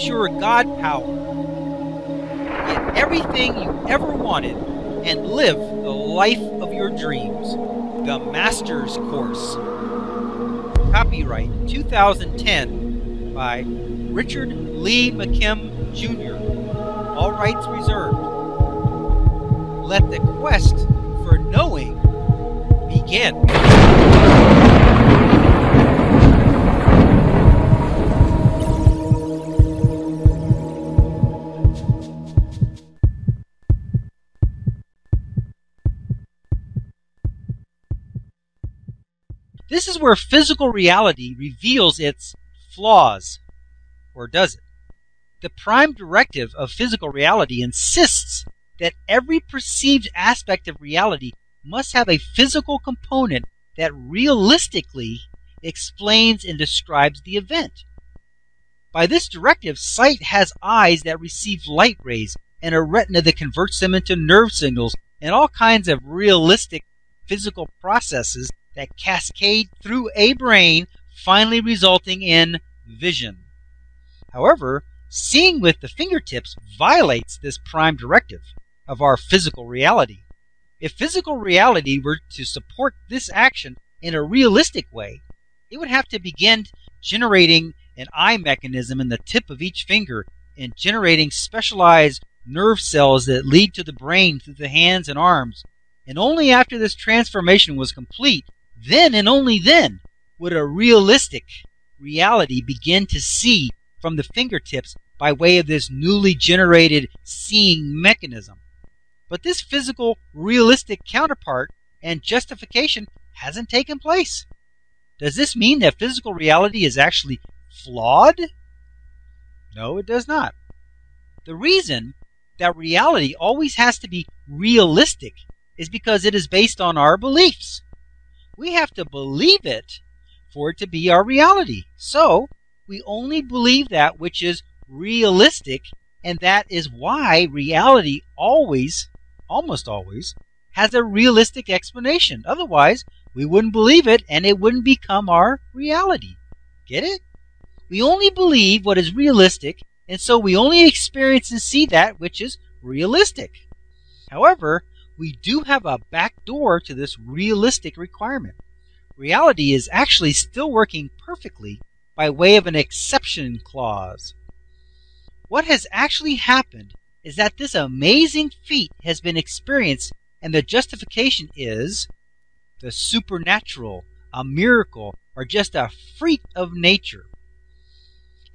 Use your God power. Get everything you ever wanted and live the life of your dreams. The Master's Course. Copyright 2010 by Richard Lee McKim Jr. All rights reserved. Let the quest for knowing begin. This is where physical reality reveals its flaws, or does it? The prime directive of physical reality insists that every perceived aspect of reality must have a physical component that realistically explains and describes the event. By this directive, sight has eyes that receive light rays and a retina that converts them into nerve signals and all kinds of realistic physical processes that cascade through a brain, finally resulting in vision. However, seeing with the fingertips violates this prime directive of our physical reality. If physical reality were to support this action in a realistic way, it would have to begin generating an eye mechanism in the tip of each finger and generating specialized nerve cells that lead to the brain through the hands and arms. And only after this transformation was complete, then and only then would a realistic reality begin to see from the fingertips by way of this newly generated seeing mechanism. But this physical, realistic counterpart and justification hasn't taken place. Does this mean that physical reality is actually flawed? No, it does not. The reason that reality always has to be realistic is because it is based on our beliefs. We have to believe it for it to be our reality. So, we only believe that which is realistic, and that is why reality always, almost always, has a realistic explanation. Otherwise, we wouldn't believe it, and it wouldn't become our reality. Get it? We only believe what is realistic, and so we only experience and see that which is realistic. However, we do have a back door to this realistic requirement. Reality is actually still working perfectly by way of an exception clause. What has actually happened is that this amazing feat has been experienced, and the justification is the supernatural, a miracle, or just a freak of nature.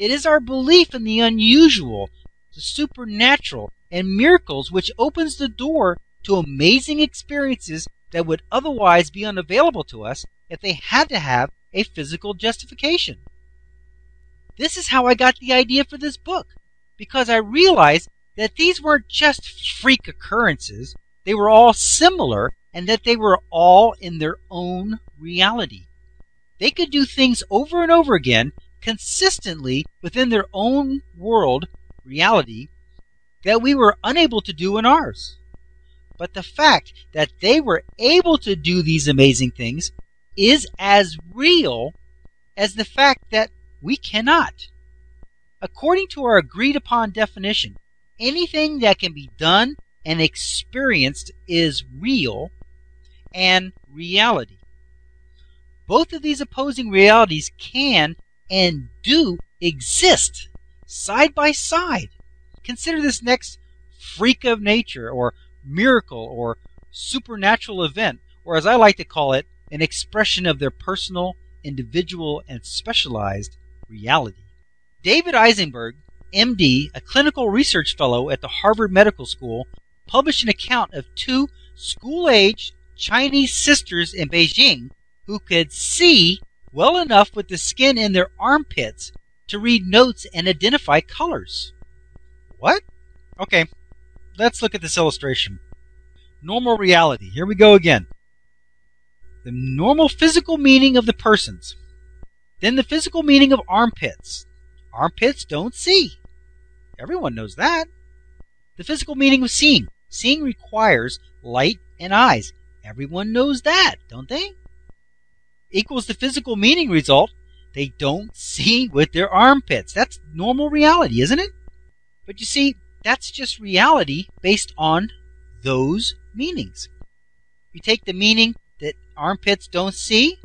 It is our belief in the unusual, the supernatural, and miracles which opens the door to amazing experiences that would otherwise be unavailable to us if they had to have a physical justification. This is how I got the idea for this book, because I realized that these weren't just freak occurrences, they were all similar, and that they were all in their own reality. They could do things over and over again, consistently within their own world, reality, that we were unable to do in ours. But the fact that they were able to do these amazing things is as real as the fact that we cannot. According to our agreed upon definition, anything that can be done and experienced is real and reality. Both of these opposing realities can and do exist side by side. Consider this next freak of nature, or miracle, or supernatural event, or as I like to call it, an expression of their personal, individual, and specialized reality. David Eisenberg, MD, a clinical research fellow at the Harvard Medical School, published an account of two school-aged Chinese sisters in Beijing who could see well enough with the skin in their armpits to read notes and identify colors. What? Okay, let's look at this illustration. Normal reality. Here we go again. The normal physical meaning of the persons. Then the physical meaning of armpits. Armpits don't see. Everyone knows that. The physical meaning of seeing. Seeing requires light and eyes. Everyone knows that, don't they? Equals the physical meaning result they don't see with their armpits. That's normal reality, isn't it? But you see, that's just reality based on those meanings. You take the meaning that armpits don't see,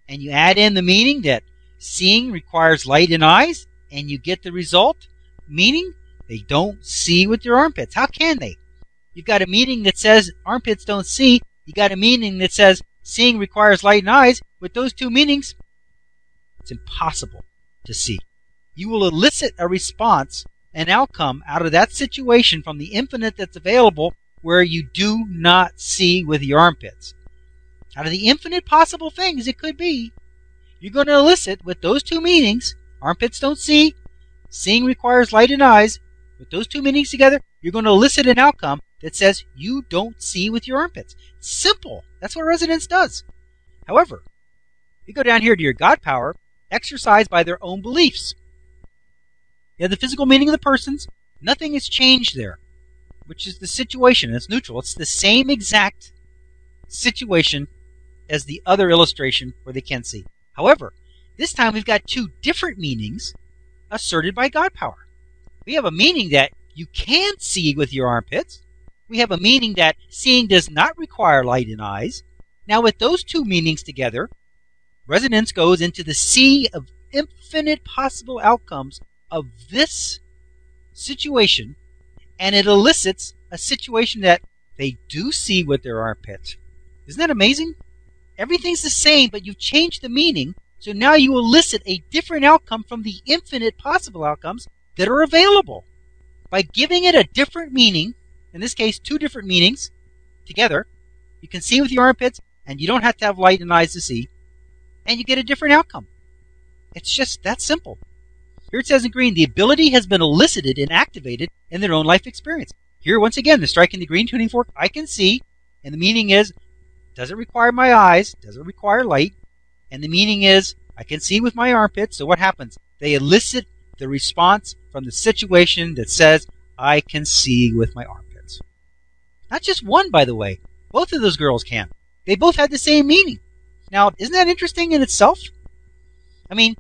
and you add in the meaning that seeing requires light in eyes, and you get the result, meaning they don't see with their armpits. How can they? You've got a meaning that says armpits don't see. You got a meaning that says seeing requires light in eyes. With those two meanings, it's impossible to see. You will elicit a response, an outcome out of that situation from the infinite that's available where you do not see with your armpits. Out of the infinite possible things it could be, you're going to elicit with those two meanings, armpits don't see, seeing requires light in eyes, with those two meanings together, you're going to elicit an outcome that says you don't see with your armpits. It's simple. That's what resonance does. However, you go down here to your God power, exercised by their own beliefs. You have the physical meaning of the persons. Nothing has changed there, which is the situation. It's neutral. It's the same exact situation as the other illustration where they can see. However, this time we've got two different meanings asserted by God power. We have a meaning that you can see with your armpits. We have a meaning that seeing does not require light in eyes. Now with those two meanings together, resonance goes into the sea of infinite possible outcomes of this situation, and it elicits a situation that they do see with their armpits. Isn't that amazing? Everything's the same, but you've changed the meaning, so now you elicit a different outcome from the infinite possible outcomes that are available. By giving it a different meaning, in this case, two different meanings together, you can see with your armpits, and you don't have to have light in eyes to see, and you get a different outcome. It's just that simple. Here it says in green, the ability has been elicited and activated in their own life experience. Here, once again, they're striking the green tuning fork. I can see, and the meaning is, does it require my eyes? Does it require light? And the meaning is, I can see with my armpits. So what happens? They elicit the response from the situation that says, I can see with my armpits. Not just one, by the way. Both of those girls can. They both had the same meaning. Now, isn't that interesting in itself? I mean,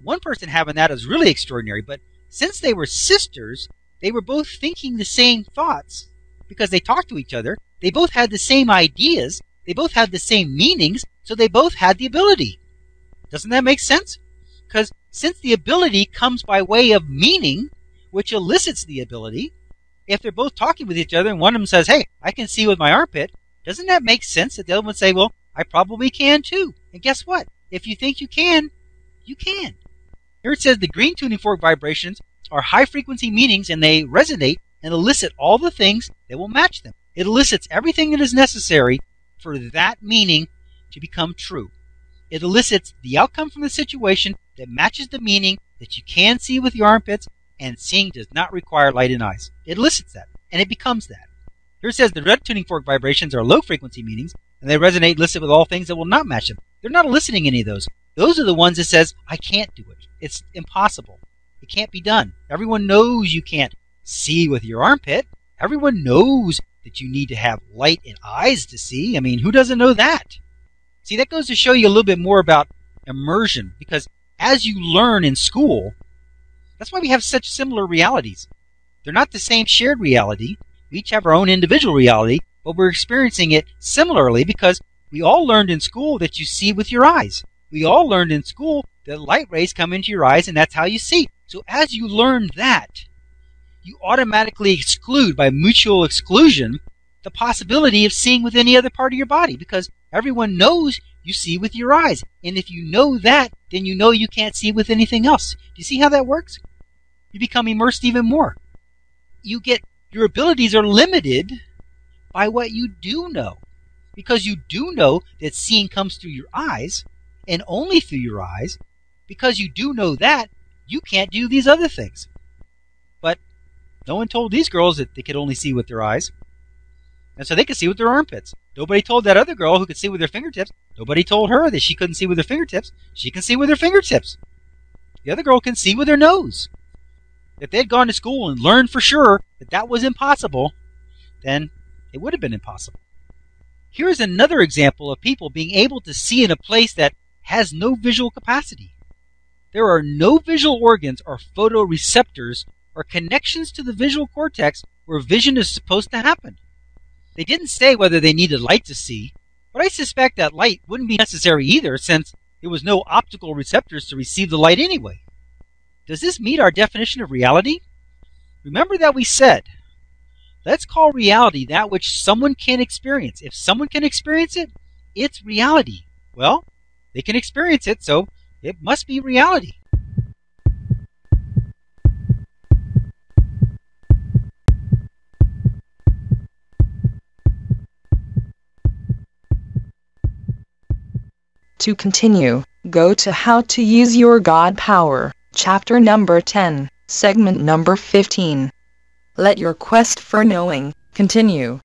one person having that is really extraordinary, but since they were sisters, they were both thinking the same thoughts because they talked to each other. They both had the same ideas. They both had the same meanings, so they both had the ability. Doesn't that make sense? Because since the ability comes by way of meaning, which elicits the ability, if they're both talking with each other and one of them says, hey, I can see with my armpit, doesn't that make sense that the other one would say, well, I probably can too. And guess what? If you think you can, you can. Here it says the green tuning fork vibrations are high frequency meanings and they resonate and elicit all the things that will match them. It elicits everything that is necessary for that meaning to become true. It elicits the outcome from the situation that matches the meaning that you can see with your armpits, and seeing does not require light in eyes. It elicits that, and it becomes that. Here it says the red tuning fork vibrations are low frequency meanings, and they resonate and elicit with all things that will not match them. They're not eliciting any of those. Those are the ones that says, I can't do it. It's impossible. It can't be done. Everyone knows you can't see with your armpit. Everyone knows that you need to have light in eyes to see. I mean, who doesn't know that? See, that goes to show you a little bit more about immersion, because as you learn in school, that's why we have such similar realities. They're not the same shared reality. We each have our own individual reality, but we're experiencing it similarly because we all learned in school that you see with your eyes. We all learned in school that light rays come into your eyes and that's how you see. So as you learn that, you automatically exclude, by mutual exclusion, the possibility of seeing with any other part of your body, because everyone knows you see with your eyes. And if you know that, then you know you can't see with anything else. Do you see how that works? You become immersed even more. Your abilities are limited by what you do know. Because you do know that seeing comes through your eyes, and only through your eyes. Because you do know that, you can't do these other things. But no one told these girls that they could only see with their eyes. And so they could see with their armpits. Nobody told that other girl who could see with her fingertips. Nobody told her that she couldn't see with her fingertips. She can see with her fingertips. The other girl can see with her nose. If they had gone to school and learned for sure that that was impossible, then it would have been impossible. Here's another example of people being able to see in a place that has no visual capacity. there are no visual organs or photoreceptors or connections to the visual cortex where vision is supposed to happen. They didn't say whether they needed light to see, but I suspect that light wouldn't be necessary either, since there was no optical receptors to receive the light anyway. Does this meet our definition of reality? Remember that we said, let's call reality that which someone can experience. If someone can experience it, it's reality. Well, they can experience it, so it must be reality. To continue, go to How to Use Your God Power, chapter number 10, segment number 15. Let your quest for knowing continue.